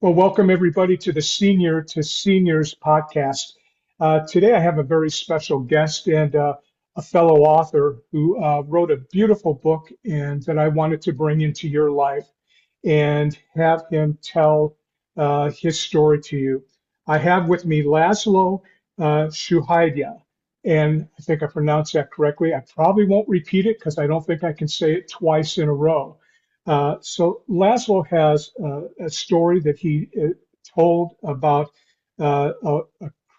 Well, welcome everybody to the Senior to Seniors podcast. Today I have a very special guest and a fellow author who wrote a beautiful book and that I wanted to bring into your life and have him tell his story to you. I have with me Laszlo Suhajda, and I think I pronounced that correctly. I probably won't repeat it because I don't think I can say it twice in a row. So Laszlo has a story that he told about a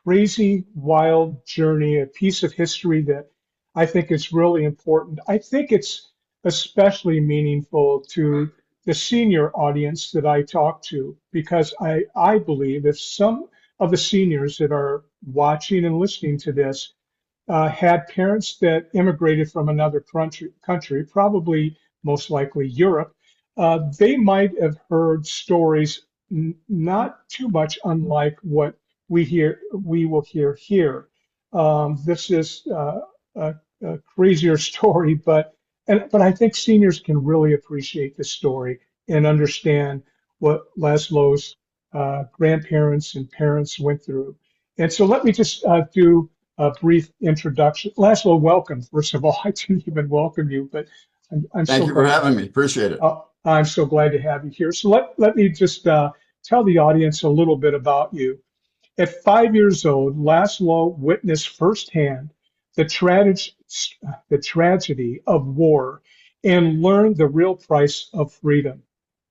crazy, wild journey, a piece of history that I think is really important. I think it's especially meaningful to the senior audience that I talk to because I believe if some of the seniors that are watching and listening to this had parents that immigrated from another country, probably most likely Europe, they might have heard stories not too much unlike what we will hear here. This is a crazier story, but I think seniors can really appreciate this story and understand what Laszlo's grandparents and parents went through. And so let me just do a brief introduction. Laszlo, welcome. First of all, I didn't even welcome you, but I'm Thank so you for glad. having me. Appreciate it. I'm so glad to have you here. So let me just tell the audience a little bit about you. At 5 years old, Laszlo witnessed firsthand the, trage- the tragedy of war and learned the real price of freedom.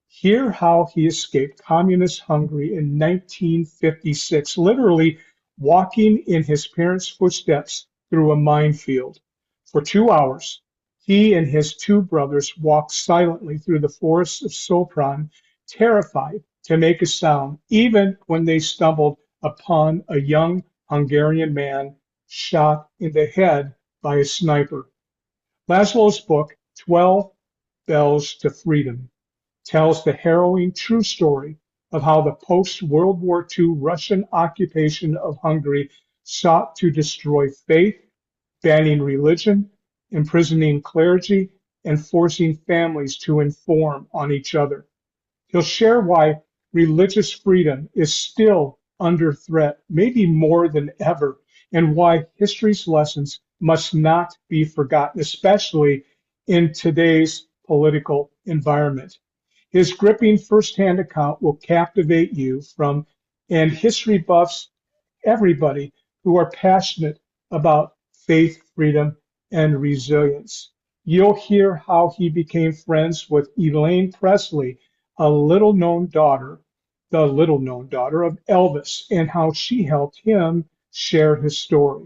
Hear how he escaped Communist Hungary in 1956, literally walking in his parents' footsteps through a minefield. For 2 hours, he and his two brothers walked silently through the forests of Sopron, terrified to make a sound, even when they stumbled upon a young Hungarian man shot in the head by a sniper. Laszlo's book, 12 Bells to Freedom, tells the harrowing true story of how the post-World War II Russian occupation of Hungary sought to destroy faith, banning religion, imprisoning clergy, and forcing families to inform on each other. He'll share why religious freedom is still under threat, maybe more than ever, and why history's lessons must not be forgotten, especially in today's political environment. His gripping firsthand account will captivate you from and history buffs, everybody who are passionate about faith, freedom, and resilience. You'll hear how he became friends with Elaine Presley, a the little known daughter of Elvis, and how she helped him share his story.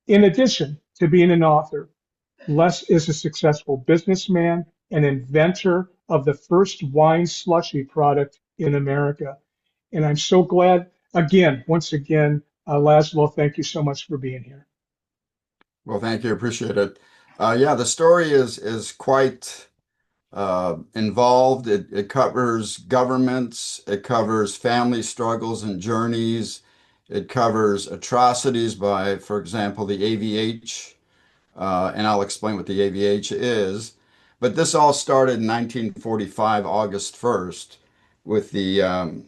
In addition to being an author, Les is a successful businessman and inventor of the first wine slushy product in America. And I'm so glad, once again, Laszlo, thank you so much for being here. Well, thank you. Appreciate it. Yeah, the story is quite involved. It covers governments. It covers family struggles and journeys. It covers atrocities by, for example, the AVH, and I'll explain what the AVH is. But this all started in 1945, August 1st, with the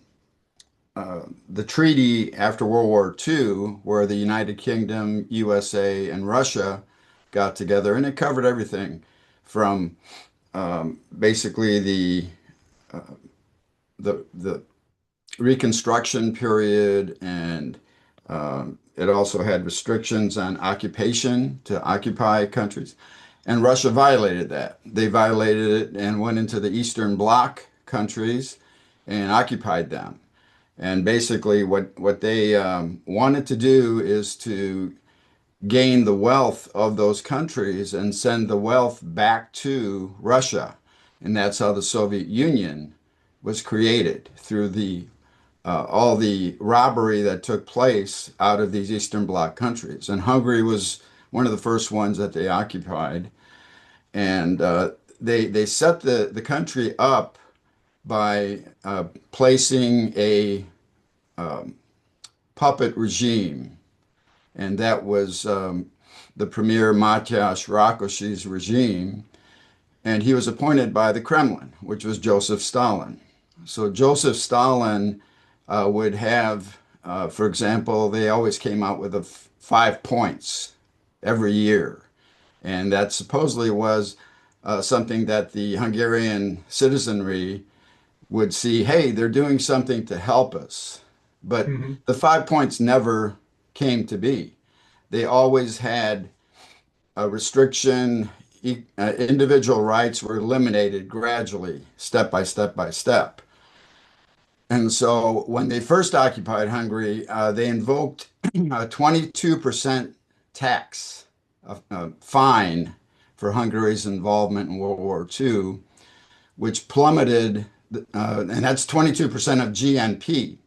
treaty after World War II, where the United Kingdom, USA, and Russia got together, and it covered everything from basically the Reconstruction period, and it also had restrictions on occupation to occupy countries. And Russia violated that. They violated it and went into the Eastern Bloc countries and occupied them. And basically, what they wanted to do is to gain the wealth of those countries and send the wealth back to Russia. And that's how the Soviet Union was created through the all the robbery that took place out of these Eastern Bloc countries. And Hungary was one of the first ones that they occupied. And they set the country up by placing a um, puppet regime, and that was the premier Matyas Rákosi's regime, and he was appointed by the Kremlin, which was Joseph Stalin. So Joseph Stalin would have, for example, they always came out with 5 points every year. And that supposedly was something that the Hungarian citizenry would see, hey, they're doing something to help us. But Hmm. the 5 points never came to be. They always had a restriction. Individual rights were eliminated gradually, step by step by step. And so when they first occupied Hungary, they invoked a 22% tax, fine for Hungary's involvement in World War II, which plummeted, and that's 22% of GNP.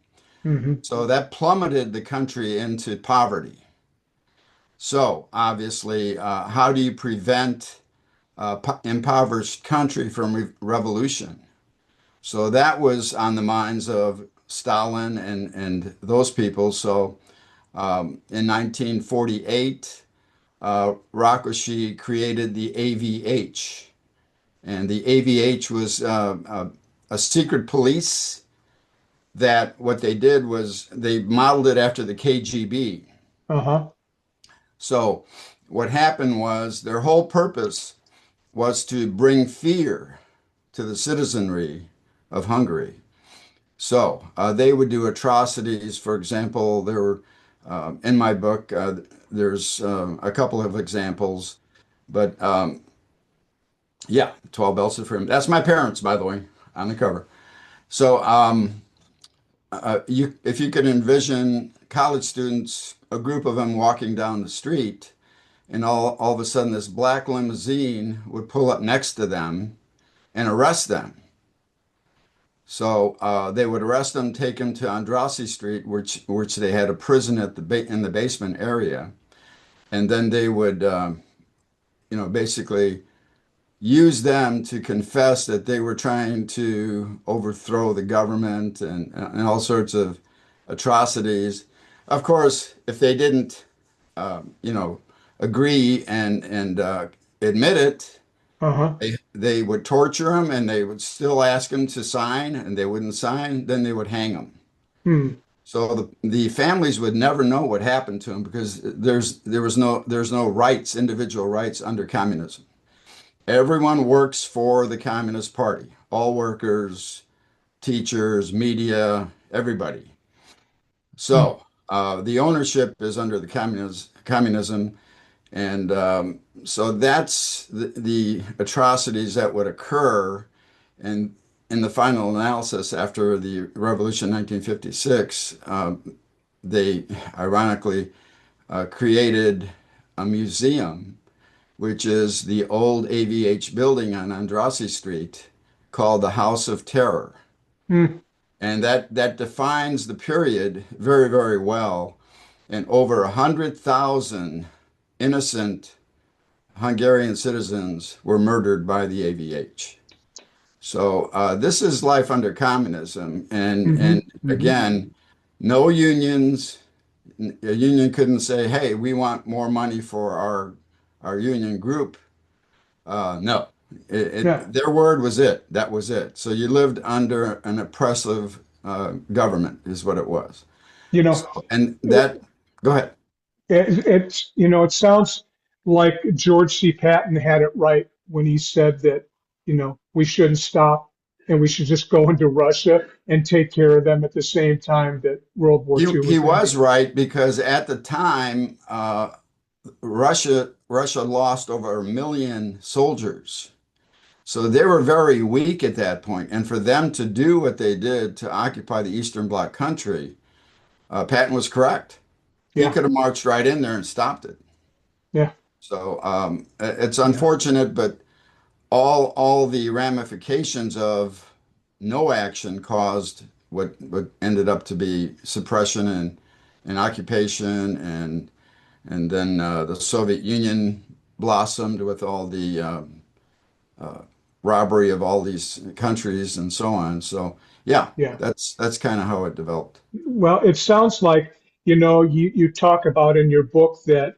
Hmm. So that plummeted the country into poverty. So obviously, how do you prevent impoverished country from revolution? So that was on the minds of Stalin and those people. So in 1948, Rákosi created the AVH. And the AVH was a secret police that what they did was they modeled it after the KGB. Uh-huh. So what happened was their whole purpose was to bring fear to the citizenry of Hungary. So they would do atrocities. For example, there were in my book, there's a couple of examples, but yeah, 12 belts of freedom. That's my parents, by the way, on the cover. So if you could envision college students, a group of them walking down the street, and all of a sudden this black limousine would pull up next to them and arrest them. So they would arrest them, take them to Andrassy Street, which they had a prison at in the basement area, and then they would, basically use them to confess that they were trying to overthrow the government and all sorts of atrocities. Of course, if they didn't, you know, agree and admit it, Uh-huh. they would torture them and they would still ask them to sign and they wouldn't sign, then they would hang them. Hmm. So the families would never know what happened to them because there's no rights, individual rights under communism. Everyone works for the Communist Party, all workers, teachers, media, everybody. Hmm. So the ownership is under the communism, and so that's the atrocities that would occur. And in the final analysis, after the revolution in 1956, they ironically created a museum, which is the old AVH building on Andrassy Street, called the House of Terror. Hmm. And that defines the period very, very well. And over 100,000 innocent Hungarian citizens were murdered by the AVH. So this is life under communism, Hmm. and Hmm. again, no unions. A union couldn't say, "Hey, we want more money for our union group." No, Yeah. their word was it. That was it. So you lived under an oppressive government, is what it was. You know, So, and it, that, go ahead. it sounds like George C. Patton had it right when he said that, we shouldn't stop and we should just go into Russia and take care of them at the same time that World War II He was was ending. right because at the time, Russia lost over 1 million soldiers. So they were very weak at that point. And for them to do what they did to occupy the Eastern Bloc country, Patton was correct. He Yeah. could have marched right in there and stopped it. Yeah. So it's Yeah. unfortunate, but all the ramifications of no action caused what ended up to be suppression and occupation and then the Soviet Union blossomed with all the uh, robbery of all these countries and so on. So yeah, Yeah. that's kind of how it developed. Well, it sounds like, you talk about in your book that,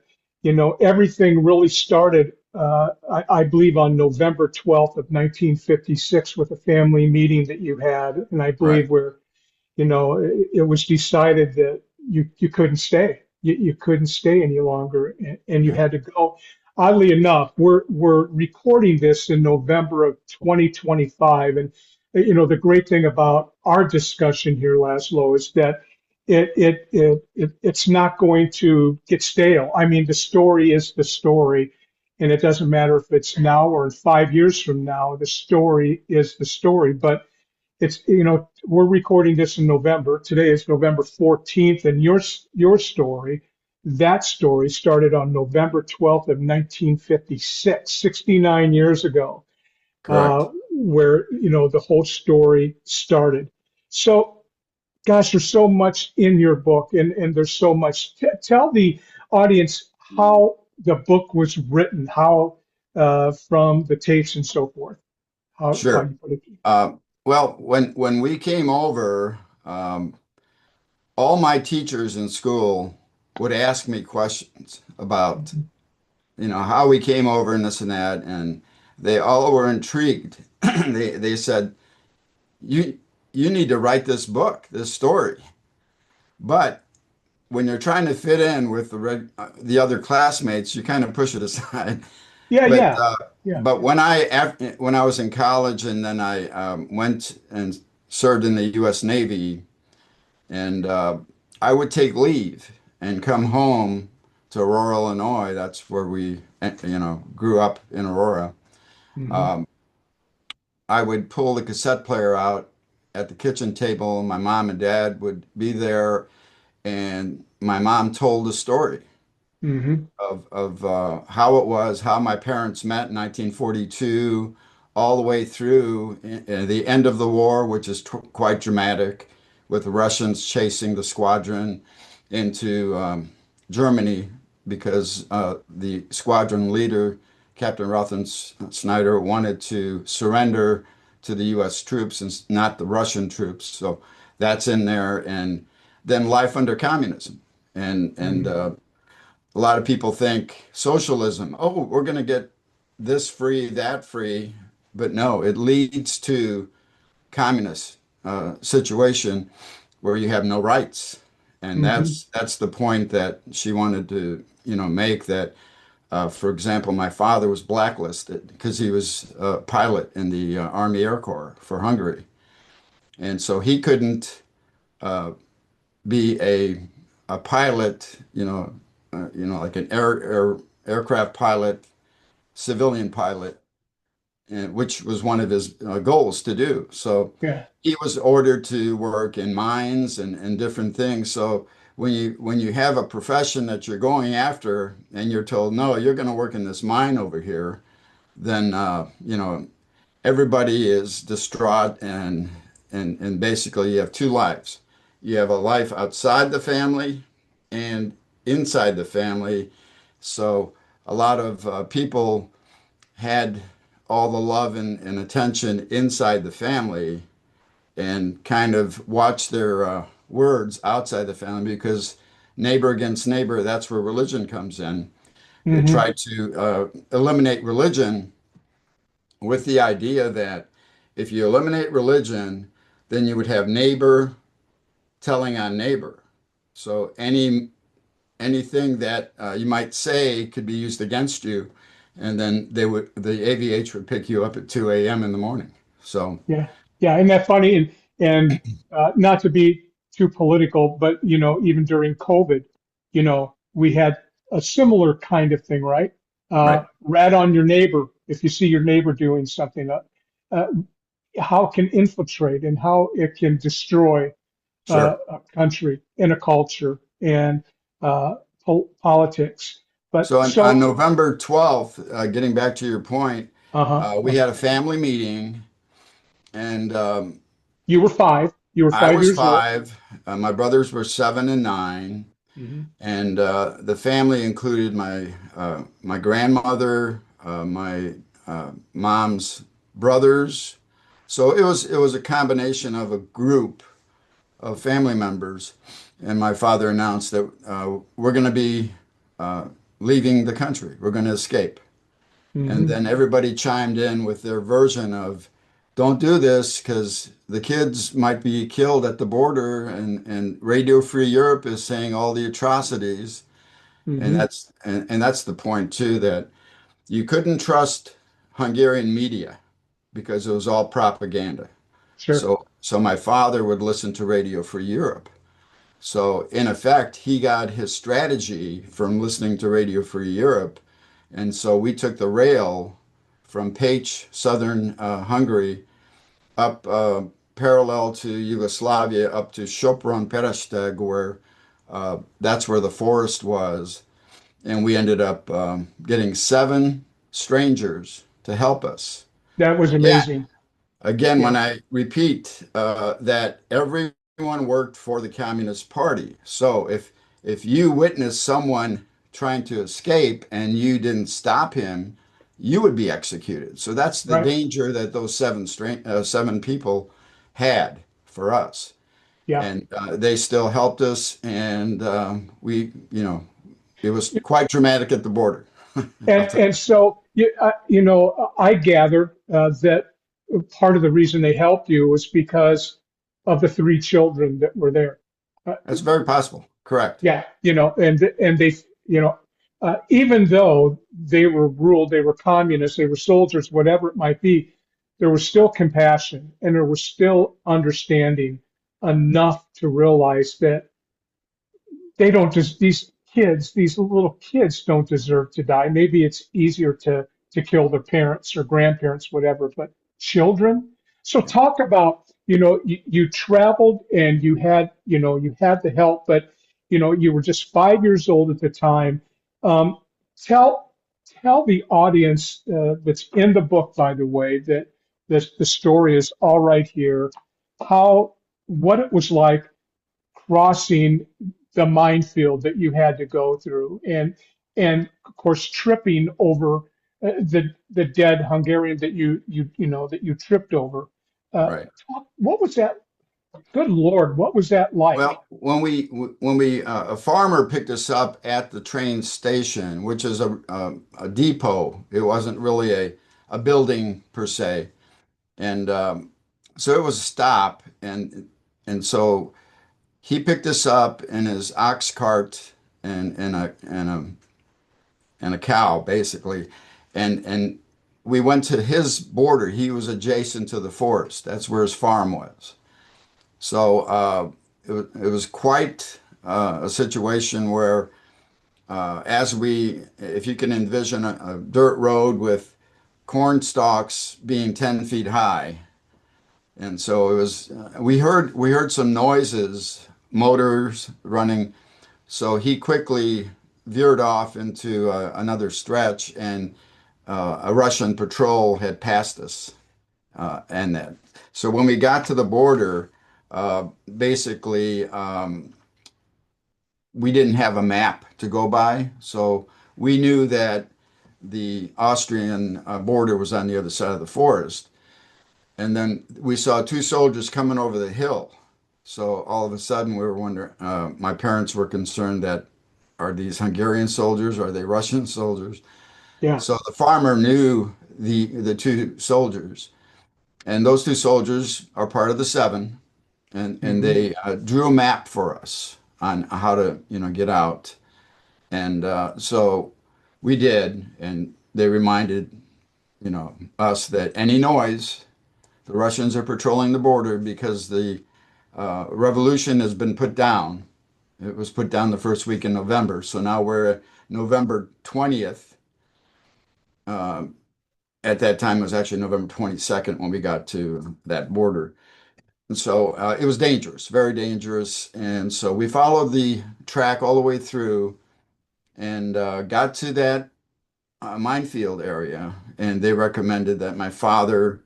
everything really started, I believe, on November 12th of 1956 with a family meeting that you had, and I Right. believe where, it was decided that you couldn't stay. You couldn't stay any longer, and you Yeah. had to go. Oddly enough, we're recording this in November of 2025, and the great thing about our discussion here, Laszlo, is that it's not going to get stale. I mean, the story is the story, and it doesn't matter if it's now or in 5 years from now. The story is the story, but we're recording this in November. Today is November 14th, and your story, that story started on November 12th of 1956, 69 years ago, Correct. where the whole story started. So, gosh, there's so much in your book, and there's so much. Tell the audience how the book was written, how from the tapes and so forth, how Sure. you put it. Uh, well, when we came over, all my teachers in school would ask me questions about, Mhm. how we came over and this and that, and they all were intrigued. They said, "You you need to write this book, this story." But when you're trying to fit in with the other classmates, you kind of push it aside. Yeah, But yeah, yeah. but when I was in college and then I went and served in the U.S. Navy, and I would take leave and come home to Aurora, Illinois. That's where we grew up in Aurora. Hmm. Um, I would pull the cassette player out at the kitchen table. My mom and dad would be there, and my mom told the story Hmm. of how it was, how my parents met in 1942, all the way through the end of the war, which is quite dramatic, with the Russians chasing the squadron into Germany because the squadron leader, Captain Rothen Snyder, wanted to surrender to the U.S. troops and not the Russian troops. So that's in there, and then life under communism, and Hmm. a lot of people think socialism, oh, we're going to get this free, that free. But no, it leads to communist situation where you have no rights. And Hmm. that's the point that she wanted to, make that, for example, my father was blacklisted because he was a pilot in the Army Air Corps for Hungary. And so he couldn't uh, be a pilot, like an aircraft pilot, civilian pilot, and which was one of his goals to do. So Yeah. he was ordered to work in mines and different things. So when you have a profession that you're going after and you're told, no, you're going to work in this mine over here, then everybody is distraught and basically you have two lives. You have a life outside the family and inside the family. So a lot of people had all the love and attention inside the family and kind of watched their words outside the family because neighbor against neighbor, that's where religion comes in. They Hmm. tried to eliminate religion with the idea that if you eliminate religion, then you would have neighbor telling on neighbor. So anything that you might say could be used against you, and then the AVH would pick you up at 2 a.m. in the morning. So Yeah, yeah. Isn't that funny? And not to be too political, but even during COVID, we had a similar kind of thing, right? right, Rat on your neighbor if you see your neighbor doing something. Uh, how it can infiltrate and how it can destroy sure. a country and a culture and uh, politics. But So on so, November 12th, getting back to your point, uh-huh, we uh-huh. had a family meeting, and You were five. You were I five was years old. 5. My brothers were 7 and 9. Hmm. And the family included my grandmother, my mom's brothers. So it was a combination of a group of family members. And my father announced that we're going to be uh, leaving the country. We're going to escape. And Hmm. then everybody chimed in with their version of don't do this because the kids might be killed at the border, and Radio Free Europe is saying all the atrocities. And Hmm. that's the point too, that you couldn't trust Hungarian media because it was all propaganda. Sure. So my father would listen to Radio Free Europe. So in effect, he got his strategy from listening to Radio Free Europe. And so we took the rail from Pécs, southern Hungary, up parallel to Yugoslavia, up to Sopron, Peresteg, where that's where the forest was. And we ended up getting 7 strangers to help us. That was Again, amazing. again, when Yeah. I repeat that everyone worked for the Communist Party. So if you witnessed someone trying to escape and you didn't stop him, you would be executed. So that's the Right. danger that those 7 people had for us. Yeah. And they still helped us, and it was quite dramatic at the border. I'll tell And so, I gather that part of the reason they helped you was because of the 3 children that were there. Uh, That's very possible. Correct. yeah, and they, even though they were ruled, they were communists, they were soldiers, whatever it might be, there was still compassion and there was still understanding enough to realize that they don't just these little kids don't deserve to die. Maybe it's easier to kill their parents or grandparents, whatever, but children. So Yeah. talk about, you traveled and you had the help, but you were just 5 years old at the time. Um, tell tell the audience that's in the book, by the way, that the story is all right here. How what it was like crossing the minefield that you had to go through, and of course tripping over the dead Hungarian that you tripped over. Uh, Right. what was that? Good Lord, what was that like? Well, when we a farmer picked us up at the train station, which is a depot. It wasn't really a building per se, and so it was a stop, and so he picked us up in his ox cart and a cow basically, and we went to his border. He was adjacent to the forest. That's where his farm was. So it was quite a situation where, if you can envision a dirt road with corn stalks being 10 feet high. And so it was, we heard some noises, motors running. So he quickly veered off into another stretch, and a Russian patrol had passed us. And that. So when we got to the border, basically, we didn't have a map to go by. So we knew that the Austrian border was on the other side of the forest. And then we saw 2 soldiers coming over the hill. So all of a sudden, we were wondering, my parents were concerned that, are these Hungarian soldiers? Are they Russian soldiers? Yeah. So the farmer knew the 2 soldiers. And those 2 soldiers are part of the 7, and Hmm. they drew a map for us on how to get out. And so we did, and they reminded us that any noise, the Russians are patrolling the border because the revolution has been put down. It was put down the first week in November, so now we're at November 20th. Uh, at that time, it was actually November 22nd when we got to that border. And so it was dangerous, very dangerous. And so we followed the track all the way through and got to that minefield area. And they recommended that my father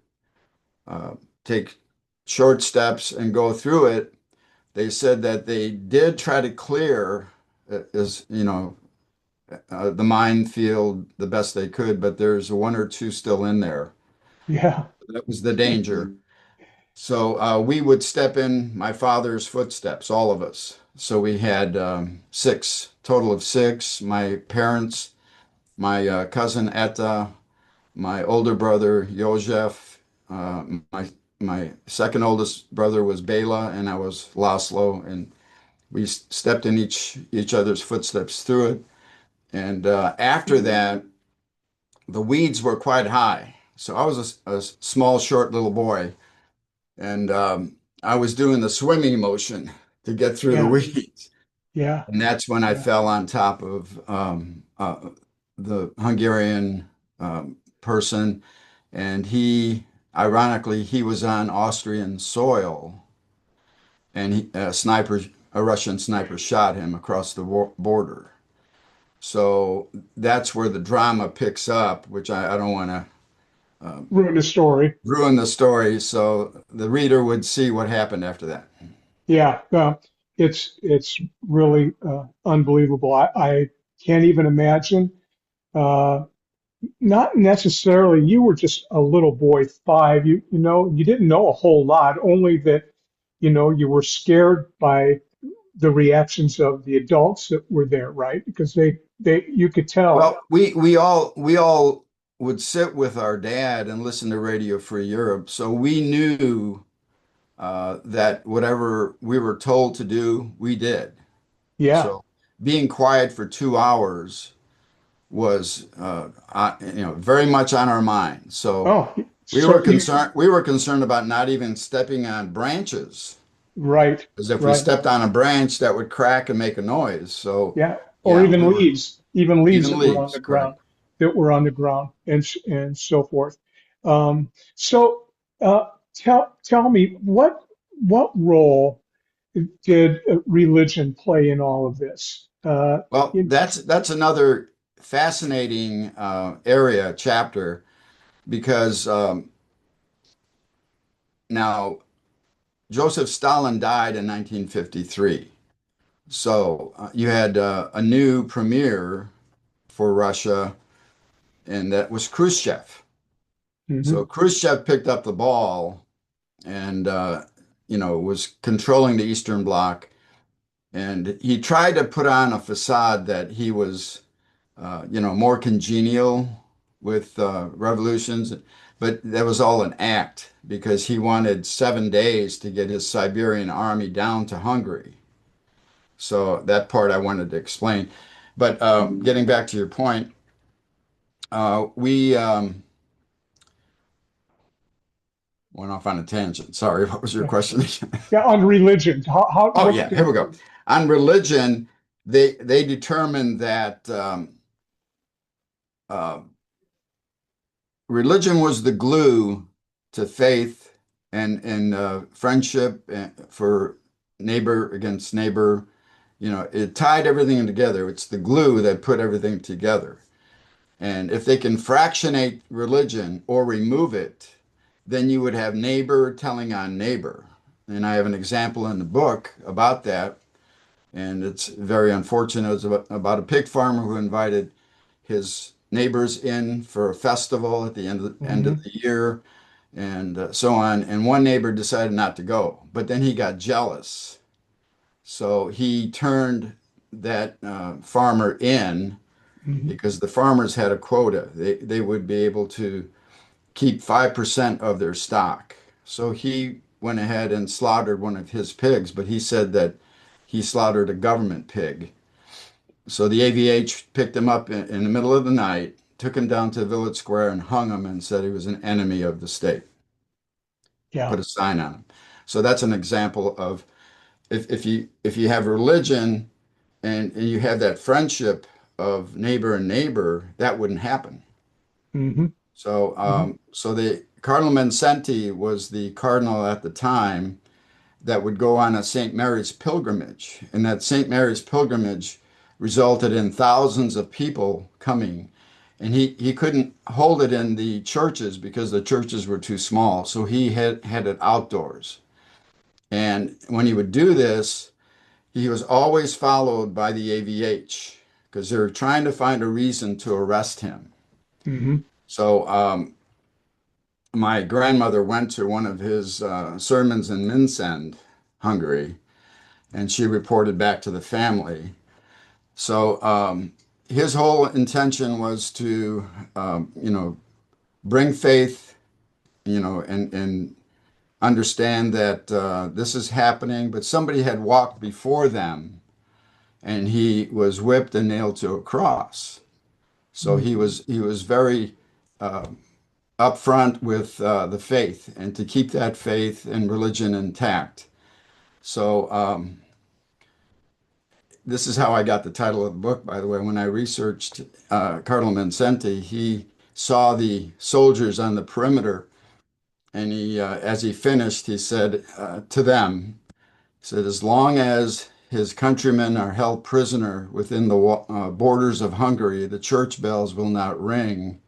uh, take short steps and go through it. They said that they did try to clear, the minefield the best they could, but there's 1 or 2 still in there. Yeah. That was the danger. So we would step in my father's footsteps, all of us. So we had 6, total of 6. My parents, my cousin Etta, my older brother Jozef, My my second oldest brother was Bela, and I was Laszlo, and we stepped in each other's footsteps through it. And after that, the weeds were quite high. So I was a small, short little boy, and I was doing the swimming motion to get through the Yeah. weeds. Yeah. And that's when I Yeah. fell on top of the Hungarian person. And ironically, he was on Austrian soil, and a Russian sniper shot him across the border. So that's where the drama picks up, which I don't want to Ruin the story. ruin the story. So the reader would see what happened after that. Yeah. It's really unbelievable. I can't even imagine. Uh, Not necessarily. You were just a little boy, 5. You didn't know a whole lot. Only that you were scared by the reactions of the adults that were there, right? Because you could tell. Well, we all would sit with our dad and listen to Radio Free Europe, so we knew that whatever we were told to do, we did. Yeah. So being quiet for 2 hours was, very much on our mind. So Oh, we were so concerned. We were concerned about not even stepping on branches, right, because if we right. stepped on a branch, that would crack and make a noise. So Yeah. Or yeah, we even were leaves even that were on leaves, the correct. ground, and so forth. So tell me what role did religion play in all of this? Well, In, that's another fascinating chapter, because now Joseph Stalin died in 1953. So you had a new premier for Russia, and that was Khrushchev. So Mhm. Khrushchev picked up the ball and was controlling the Eastern Bloc, and he tried to put on a facade that he was more congenial with revolutions, but that was all an act, because he wanted 7 days to get his Siberian army down to Hungary. So that part I wanted to explain. But getting back to your point, we went off on a tangent. Sorry, what was your Yeah, question? yeah. On religion, Oh what yeah, here we go. On religion, they determined that uh, religion was the glue to faith and friendship, for neighbor against neighbor. It tied everything together. It's the glue that put everything together. And if they can fractionate religion or remove it, then you would have neighbor telling on neighbor. And I have an example in the book about that. And it's very unfortunate. It's about a pig farmer who invited his neighbors in for a festival at the end hmm of the year, and so on. And one neighbor decided not to go, but then he got jealous. So he turned that farmer in, hmm because the farmers had a quota. They would be able to keep 5% of their stock. So he went ahead and slaughtered one of his pigs, but he said that he slaughtered a government pig. So the AVH picked him up in the middle of the night, took him down to Village Square and hung him, and said he was an enemy of the state. Yeah. Put a sign on him. So that's an example of, if you have religion, and you have that friendship of neighbor and neighbor, that wouldn't happen. hmm So, hmm the Cardinal Mansenti was the cardinal at the time that would go on a St. Mary's pilgrimage, and that St. Mary's pilgrimage resulted in thousands of people coming. And he couldn't hold it in the churches because the churches were too small, so he had it outdoors. And when he would do this, he was always followed by the AVH, because they were trying to find a reason to arrest him. hmm So my grandmother went to one of his sermons in Mindsend, Hungary, and she reported back to the family. So his whole intention was to, bring faith and understand that this is happening, but somebody had walked before them and he was whipped and nailed to a cross. So he Mhm. was very uh, upfront with the faith and to keep that faith and religion intact. So this is how I got the title of the book, by the way. When I researched Cardinal Vincenti, he saw the soldiers on the perimeter, and as he finished, he said to them, he said, as long as his countrymen are held prisoner within the borders of Hungary, the church bells will not ring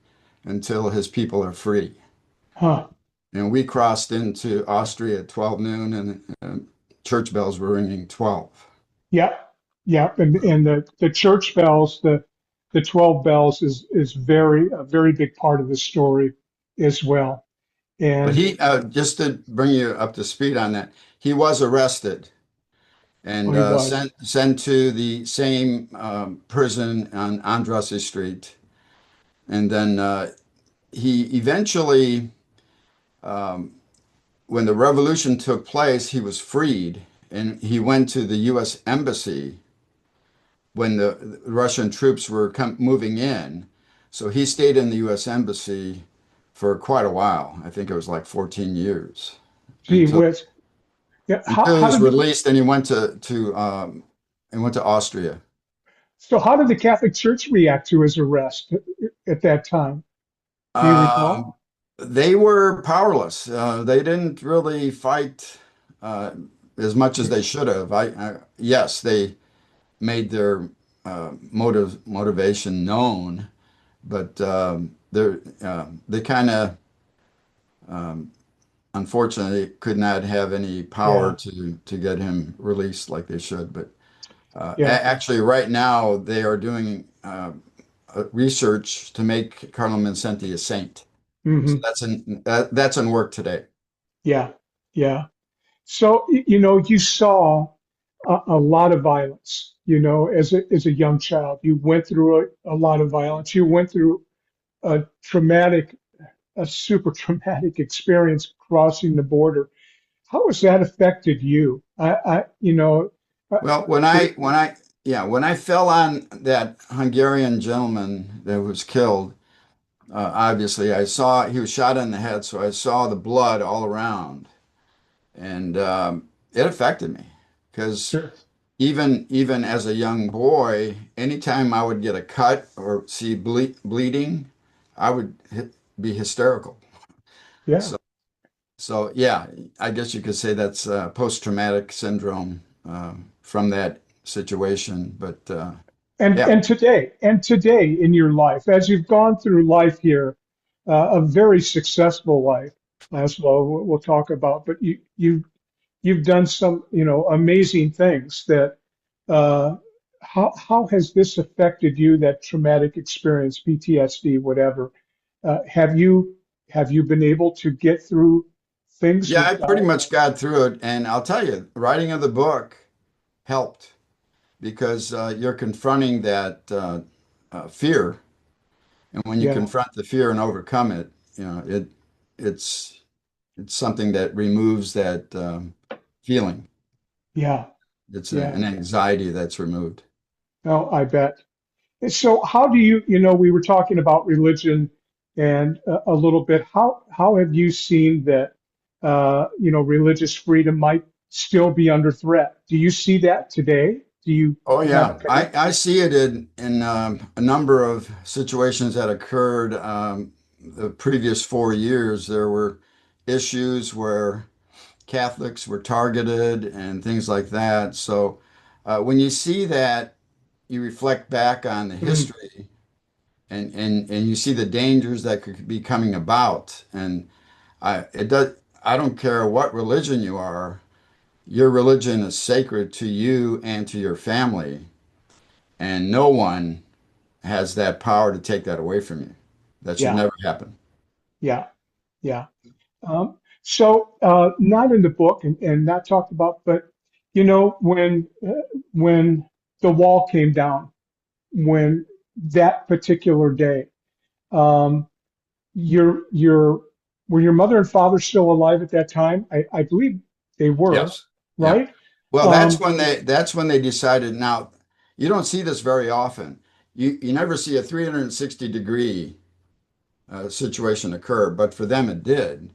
until his people are free. Huh. And we crossed into Austria at 12 noon, and church bells were ringing 12. Yep. Yep. And the church bells, the 12 bells is a very big part of the story as well. But And he, just to bring you up to speed on that, he was arrested oh, and he was. sent to the same prison on Andrassy Street. And then he eventually, um, when the revolution took place, he was freed and he went to the U.S. Embassy when the Russian troops were moving in. So he stayed in the U.S. Embassy for quite a while. I think it was like 14 years Gee until whiz. Yeah. he was released and he went to Austria. How did the Catholic Church react to his arrest at that time? Do you Um, recall? they were powerless. They didn't really fight uh, as much as they should have. Yes, they made their motivation known, but they kind of unfortunately could not have any power Yeah. to get him released like they should. But Yeah. actually, right now they are doing research to make Cardinal Vincenti a saint. So Hmm. that's in work today. Yeah. Yeah. So, you saw a lot of violence, as a young child. You went through a lot of violence. You went through a traumatic, a super traumatic experience crossing the border. How has that affected you? Uh, Well, when I fell on that Hungarian gentleman that was killed, obviously I saw he was shot in the head, so I saw the blood all around, and it affected me because sure. even as a young boy, anytime I would get a cut or see bleeding, I would be hysterical. Yeah. So so yeah, I guess you could say that's post-traumatic syndrome from that situation. But yeah, And today in your life, as you've gone through life here, a very successful life, Laszlo, we'll talk about, but you've done some, amazing things that, uh, how has this affected you, that traumatic experience, PTSD, whatever? Have you been able to get through things yeah, I pretty without? much got through it, and I'll tell you, writing of the book helped because you're confronting that fear, and when you Yeah, confront the fear and overcome it, it's it's something that removes that feeling. yeah, It's yeah. an anxiety that's removed. No, I bet. So how do we were talking about religion and a little bit, how have you seen that, religious freedom might still be under threat? Do you see that today? Do you Oh have a yeah, I see it in a number of situations that occurred the previous 4 years. There were issues where Catholics were targeted and things like that. So when you see that, you reflect back on the Mm, history and you see the dangers that could be coming about. And it does. I don't care what religion you are. Your religion is sacred to you and to your family. And no one has that power to take that away from you. That should yeah, never happen. yeah, yeah. Not in the book and not talked about, but when the wall came down, when that particular day, um, your were your mother and father still alive at that time? I believe they were, Yes. Yeah. right? Well, Um, that's when they decided. Now, you don't see this very often. You never see a 360-degree situation occur, but for them it did.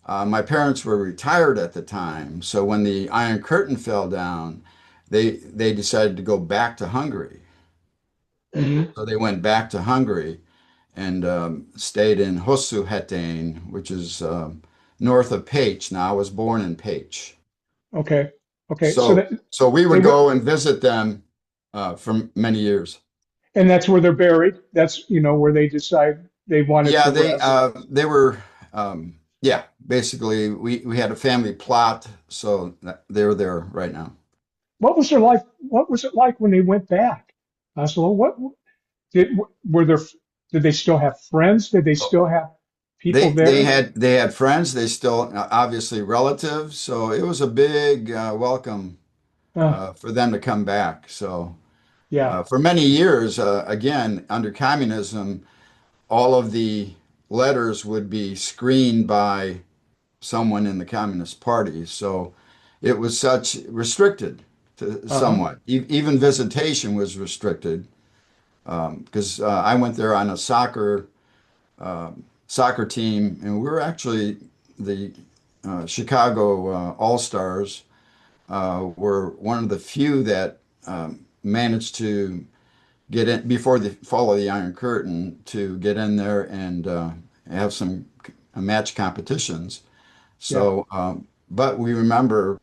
My parents were retired at the time, so when the Iron Curtain fell down, they decided to go back to Hungary. mhm. So they went back to Hungary and stayed in Hosszúhetén, which is north of Pécs. Now, I was born in Pécs. Okay. Okay. So So, that so we they would went, go and visit them for many years. and that's where they're buried. That's, where they decide they wanted Yeah, to rest. they were yeah, basically we had a family plot, so they're there right now. What was it like when they went back? Laszlo, what did were there? Did they still have friends? Did they still have people there? They had friends, they still obviously relatives, so it was a big welcome Uh, for them to come back. So yeah. for many years, again, under communism, all of the letters would be screened by someone in the Communist Party. So it was such restricted to Uh-huh. somewhat. Even visitation was restricted because I went there on a soccer team, and we were actually the Chicago All-Stars were one of the few that managed to get in before the fall of the Iron Curtain to get in there and have some match competitions. Yeah. So, but we remember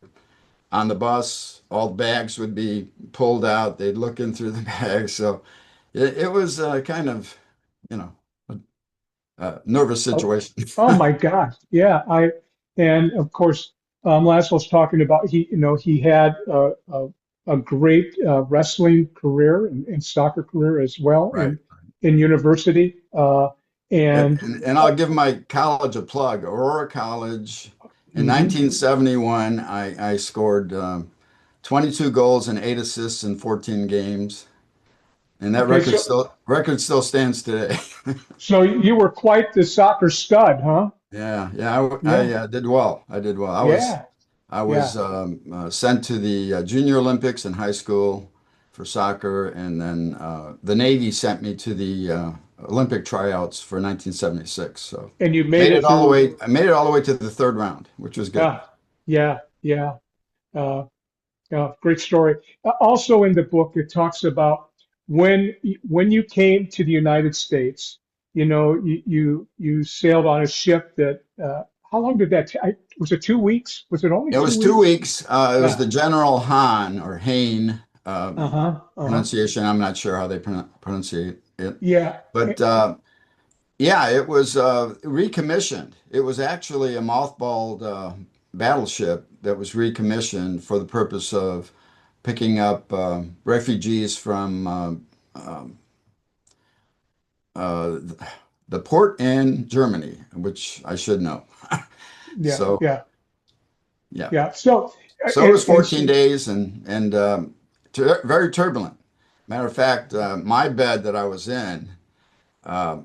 on the bus, all the bags would be pulled out. They'd look in through the bags. So it was kind of, you know, a nervous Oh, situation. oh my gosh. Yeah. And of course, Laszlo's talking about he had a great wrestling career and soccer career as well Right. in university. And And I'll give my college a plug, Aurora College. In mhm. 1971, I scored 22 goals and 8 assists in 14 games. And that Okay, so record still stands today. so you were quite the soccer stud, huh? Yeah, yeah, I Yeah. did well. I did well. Yeah. I was Yeah. sent to the Junior Olympics in high school for soccer, and then the Navy sent me to the Olympic tryouts for 1976. So And you made made it it all the through. way. I made it all the way to the third round, which was good. Yeah. Yeah. Yeah. Uh, Great story. Also in the book, it talks about when you came to the United States. You sailed on a ship that. How long did that? Was it 2 weeks? Was it only It two was two weeks? weeks. It was Yeah. the General Han or Hain Uh-huh. Uh-huh. pronunciation. I'm not sure how they pronounce it, Yeah. but yeah, it was recommissioned. It was actually a mothballed battleship that was recommissioned for the purpose of picking up refugees from um, uh, the port in Germany, which I should know. Yeah. So Yeah. yeah, Yeah. So so it and was 14 days and very turbulent. Matter of fact, my bed that I was in. Uh,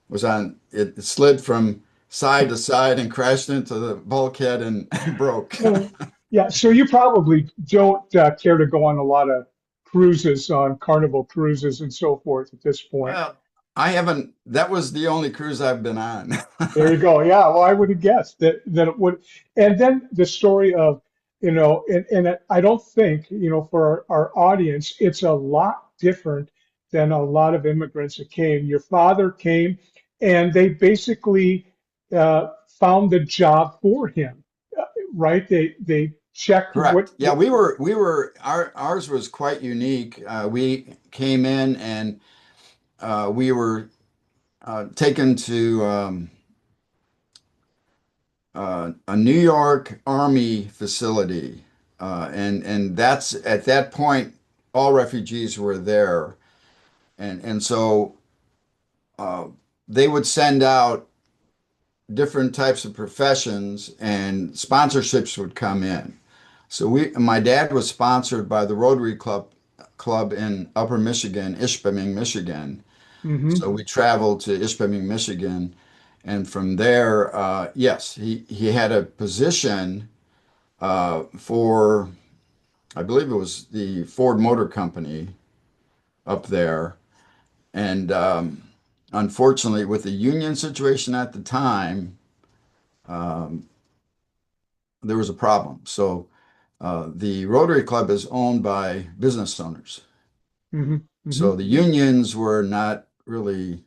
was on it slid from side to side and crashed into the bulkhead and broke. yeah. So you probably don't care to go on a lot of cruises on Carnival cruises and so forth at this point. Well, I haven't that was the only cruise I've been on. There you go. Yeah, well, I would have guessed that it would. And then the story of, and I don't think, for our audience, it's a lot different than a lot of immigrants that came. Your father came, and they basically found the job for him, right? They checked Correct. Yeah, what. ours was quite unique. We came in and we were taken to a New York Army facility, and that's at that point all refugees were there, and so uh, they would send out different types of professions and sponsorships would come in. So my dad was sponsored by the Rotary Club in Upper Michigan, Ishpeming, Michigan. Hmm. So we traveled to Ishpeming, Michigan, And from there, yes, he had a position for, I believe it was the Ford Motor Company up there. And unfortunately, with the union situation at the time, um, there was a problem. So the Rotary Club is owned by business owners. Hmm. Hmm. So the unions were not really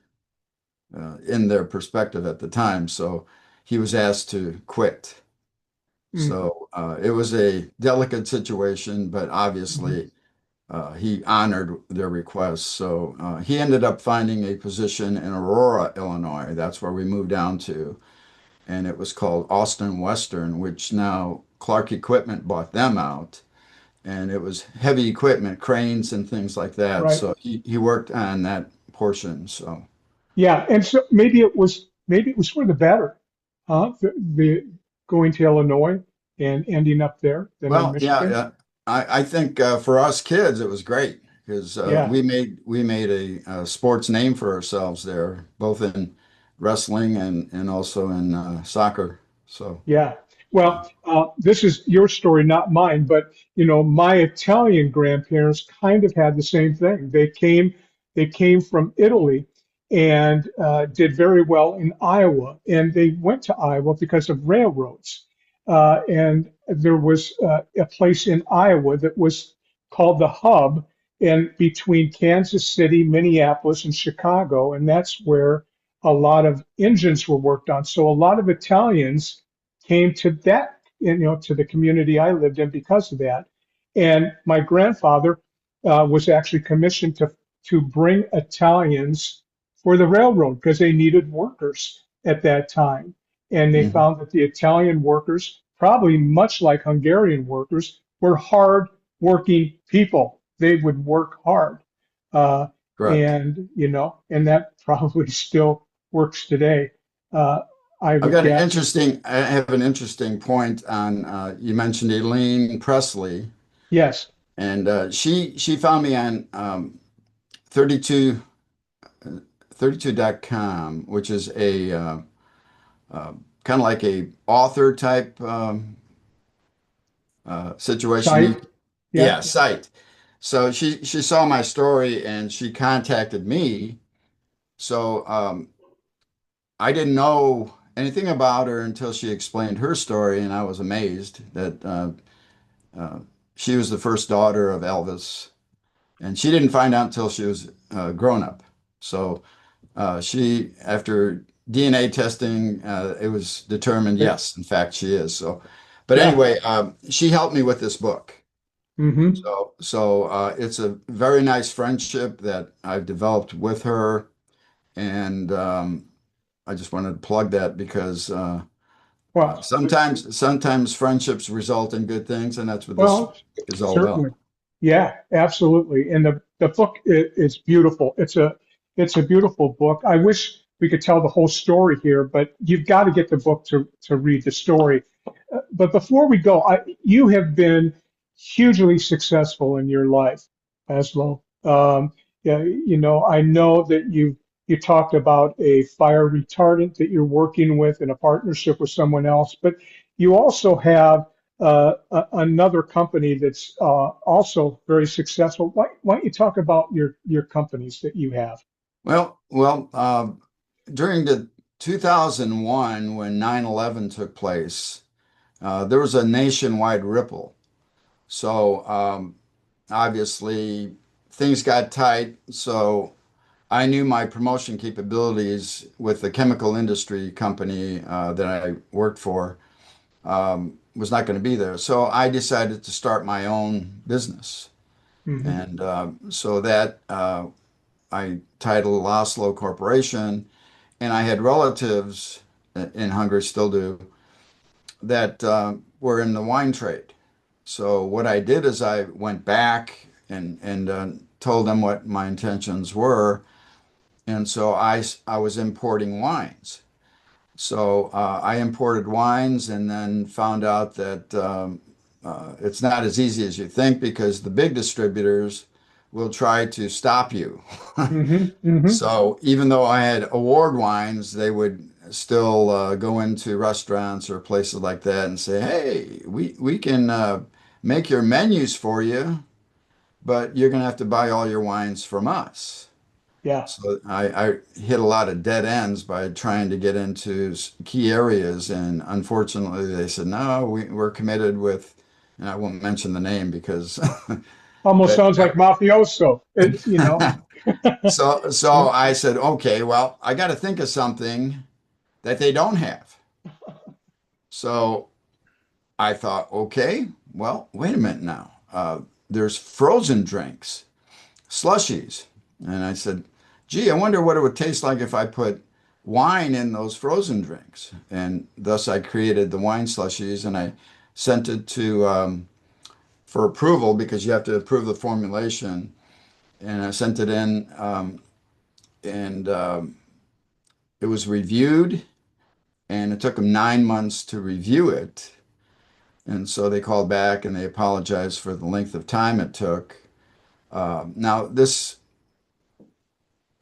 in their perspective at the time. So he was asked to quit. Hmm. So it was a delicate situation, but Hmm. obviously he honored their request. So he ended up finding a position in Aurora, Illinois. That's where we moved down to. And it was called Austin Western, which now Clark Equipment bought them out. And it was heavy equipment, cranes and things like that. Right. So he worked on that portion. So, Yeah, and so maybe it was for the better, huh? The going to Illinois and ending up there than in well, yeah, Michigan. I think for us kids, it was great because Yeah, we made a sports name for ourselves there, both in wrestling and also in soccer. So, yeah. uh, Well, this is your story, not mine, but my Italian grandparents kind of had the same thing. They came from Italy and did very well in Iowa, and they went to Iowa because of railroads. And there was a place in Iowa that was called the Hub, and between Kansas City, Minneapolis, and Chicago, and that's where a lot of engines were worked on. So a lot of Italians came to that, to the community I lived in because of that. And my grandfather was actually commissioned to bring Italians for the railroad because they needed workers at that time. And they mhm, found that the Italian workers, probably much like Hungarian workers, were hard working people. They would work hard. Uh, correct. and that probably still works today. Uh, I have a cat. I have an interesting point on, you mentioned Elaine Presley, Yes. and she found me on 32, 32.com, which is a uh, kind of like a author type situation. Site. Yeah. Yeah, site. So she saw my story and she contacted me. So I didn't know anything about her until she explained her story, and I was amazed that uh, she was the first daughter of Elvis, and she didn't find out until she was grown up. So after DNA testing, it was determined, Right. yes, in fact, she is. So, but Yeah. anyway, she helped me with this book. Hmm. So it's a very nice friendship that I've developed with her, and I just wanted to plug that because Well, sometimes friendships result in good things, and that's what this well, book is all about. certainly. Yeah, absolutely. And the book is beautiful. It's a beautiful book. I wish we could tell the whole story here, but you've got to get the book to read the story. But before we go, you have been hugely successful in your life, Laszlo. Yeah, I know that you talked about a fire retardant that you're working with in a partnership with someone else, but you also have another company that's also very successful. Why don't you talk about your companies that you have? Well, during the 2001, when 9/11 took place, there was a nationwide ripple. So obviously things got tight. So I knew my promotion capabilities with the chemical industry company that I worked for was not going to be there. So I decided to start my own business. Hmm. And so that I titled Laszlo Corporation. And I had relatives in Hungary, still do, that were in the wine trade. So what I did is I went back and told them what my intentions were. And so I was importing wines. So I imported wines and then found out that it's not as easy as you think because the big distributors will try to stop you. Hmm. Hmm. So even though I had award wines, they would still go into restaurants or places like that and say, "Hey, we can make your menus for you, but you're going to have to buy all your wines from us." Yeah. So I hit a lot of dead ends by trying to get into key areas, and unfortunately, they said, "No, we're committed with," and I won't mention the name because Almost that. sounds like mafioso. So I said, "Okay, well, I got to think of something that they don't have." So I thought, okay, well, wait a minute now. There's frozen drinks, slushies. And I said, gee, I wonder what it would taste like if I put wine in those frozen drinks. And thus I created the wine slushies and I sent it to for approval because you have to approve the formulation. And I sent it in and it was reviewed and it took them 9 months to review it. And so they called back and they apologized for the length of time it took. Now, this,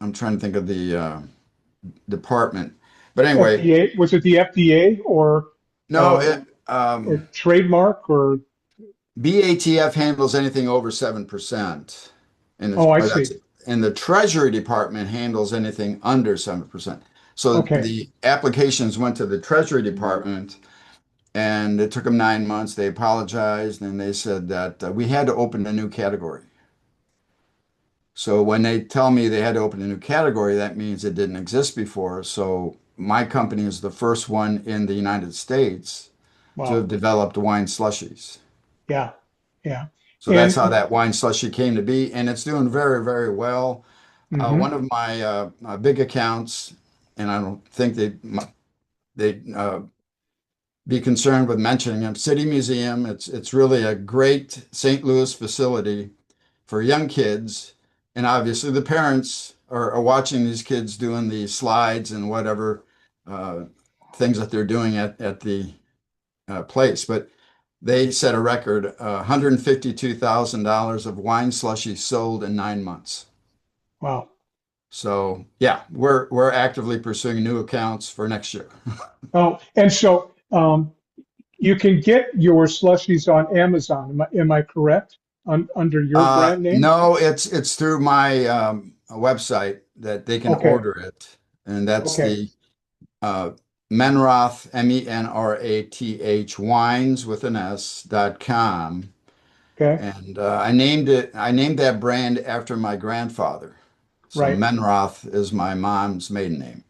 I'm trying to think of the department. But anyway, FDA, was it the FDA no, uh, it, or trademark or? BATF handles anything over 7%. And Oh, I or that's see. it. And the Treasury Department handles anything under 7%. So Okay. the applications went to the Treasury Department and it took them 9 months. They apologized and they said that we had to open a new category. So when they tell me they had to open a new category, that means it didn't exist before. So my company is the first one in the United States to have Wow. developed wine slushies. Yeah. Yeah. So that's how And that wine slushy came to be, and it's doing very, very well. One mhm. of my big accounts, and I don't think they be concerned with mentioning them. City Museum. It's really a great St. Louis facility for young kids, and obviously the parents are watching these kids doing the slides and whatever uh, things that they're doing at the place. But they set a record, $152,000 of wine slushy sold in 9 months. Wow. So yeah, we're actively pursuing new accounts for next year. Oh, and so you can get your slushies on Amazon. Am I correct? Under your brand name? No, it's through my website that they can Okay. order it, and that's Okay. the uh, Menrath, Menrath wines with an S.com. Okay. And I named that brand after my grandfather. So Right. Menroth is my mom's maiden name.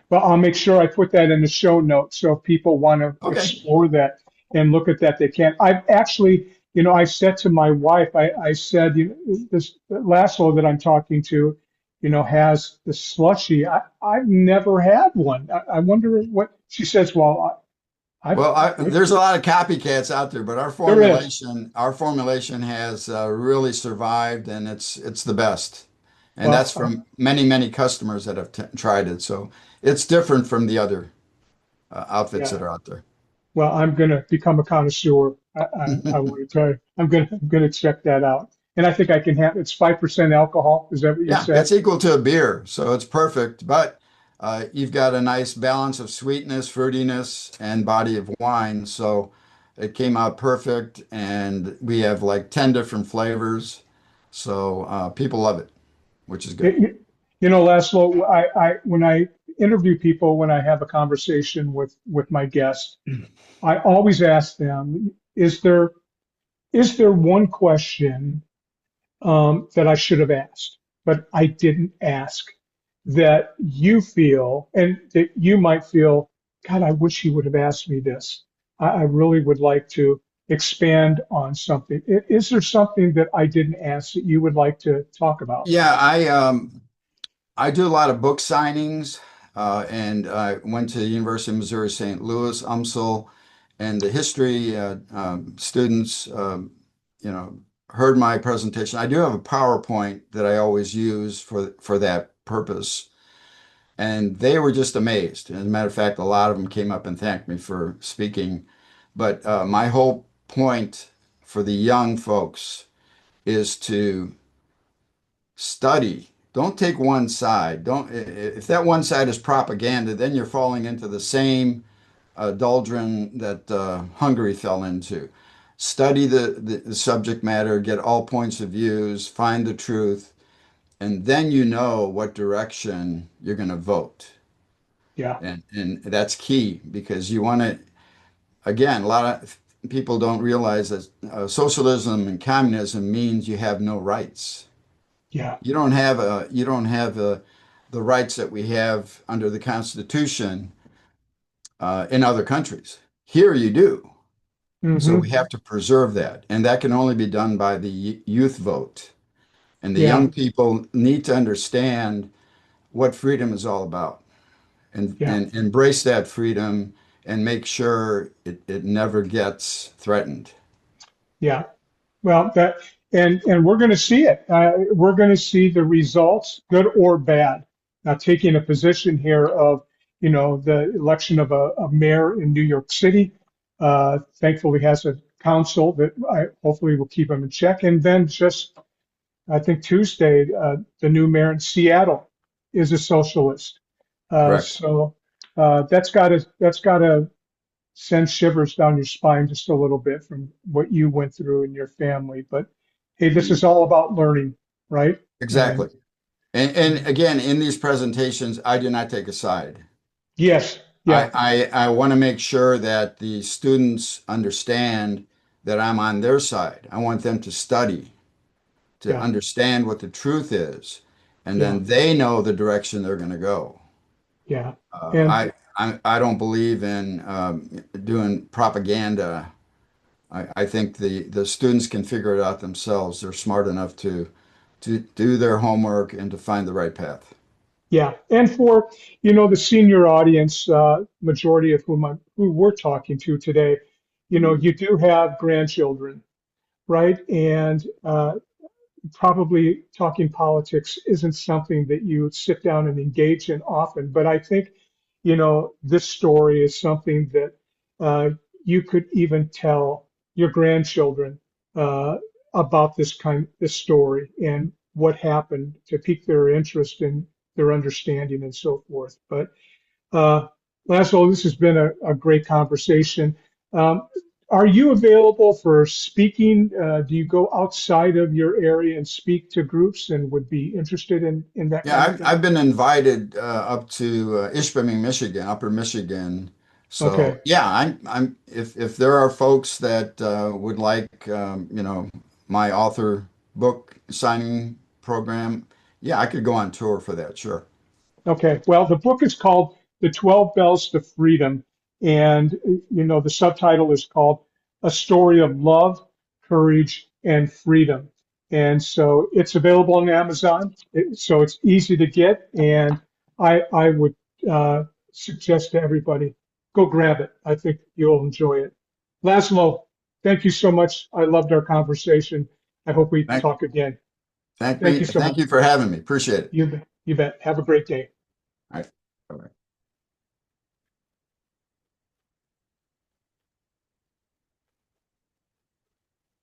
Well, I'll make sure I put that in the show notes. So if people want to Okay. explore that and look at that, they can. I've actually, I said to my wife, I said, this Laszlo that I'm talking to, has the slushy. I've never had one. I wonder what she says. Well, Well, there's a lot of copycats out there, but our there is. formulation, our formulation has really survived, and it's the best. And Well, that's from many, many customers that have t tried it. So it's different from the other outfits yeah. that are out there. Well, I'm going to become a connoisseur. I want to try. I'm going to check that out. And I think I can have. It's 5% alcohol. Is that what you Yeah, said? it's equal to a beer, so it's perfect. But you've got a nice balance of sweetness, fruitiness, and body of wine. So it came out perfect, and we have like 10 different flavors. So people love it, which is good. Laszlo, when I interview people, when I have a conversation with my guests, I always ask them, is there one question that I should have asked, but I didn't ask that you feel and that you might feel, God, I wish he would have asked me this. I really would like to expand on something. Is there something that I didn't ask that you would like to talk about? Yeah, I do a lot of book signings, and I went to the University of Missouri St. Louis, UMSL, and the history students, you know, heard my presentation. I do have a PowerPoint that I always use for that purpose, and they were just amazed. As a matter of fact, a lot of them came up and thanked me for speaking. But my whole point for the young folks is to study. Don't take one side. Don't, if that one side is propaganda, then you're falling into the same doldrum that Hungary fell into. Study the subject matter, get all points of views, find the truth, and then you know what direction you're going to vote. Yeah. And that's key because you want to, again, a lot of people don't realize that socialism and communism means you have no rights. Yeah. You don't have the rights that we have under the Constitution in other countries. Here you do. So we Hmm. have to preserve that. And that can only be done by the youth vote. And the Yeah. young people need to understand what freedom is all about Yeah. and embrace that freedom and make sure it never gets threatened. Yeah. Well, and we're going to see it. We're going to see the results, good or bad. Now, taking a position here of, the election of a mayor in New York City, thankfully has a council that hopefully will keep him in check. And then just, I think Tuesday, the new mayor in Seattle is a socialist. Correct. So that's got to send shivers down your spine just a little bit from what you went through in your family. But hey, this is all about learning, right? And Exactly. And again, in these presentations, I do not take a side. yes, yeah, I want to make sure that the students understand that I'm on their side. I want them to study, to yeah, understand what the truth is, and yeah, then they know the direction they're going to go. yeah. And I don't believe in doing propaganda. I think the students can figure it out themselves. They're smart enough to do their homework and to find the right path. yeah, and for the senior audience, majority of who we're talking to today, you do have grandchildren, right? And probably talking politics isn't something that you sit down and engage in often. But I think, this story is something that uh, you could even tell your grandchildren uh, about this story and what happened to pique their interest and their understanding and so forth. But uh, Laszlo, this has been a great conversation. Um, are you available for speaking? Do you go outside of your area and speak to groups and would be interested in that Yeah, kind of thing? I've been invited up to Ishpeming, Michigan, Upper Michigan. So Okay. yeah, if there are folks that would like my author book signing program, yeah, I could go on tour for that, sure. Okay. Well, the book is called The 12 Bells to Freedom. And, the subtitle is called A Story of Love, Courage, and Freedom. And so it's available on Amazon. So it's easy to get. And I would suggest to everybody go grab it. I think you'll enjoy it. Laszlo, thank you so much. I loved our conversation. I hope we Thank, talk again. Thank you so thank much. you for having me. Appreciate it. You bet. Have a great day. All right. Bye-bye.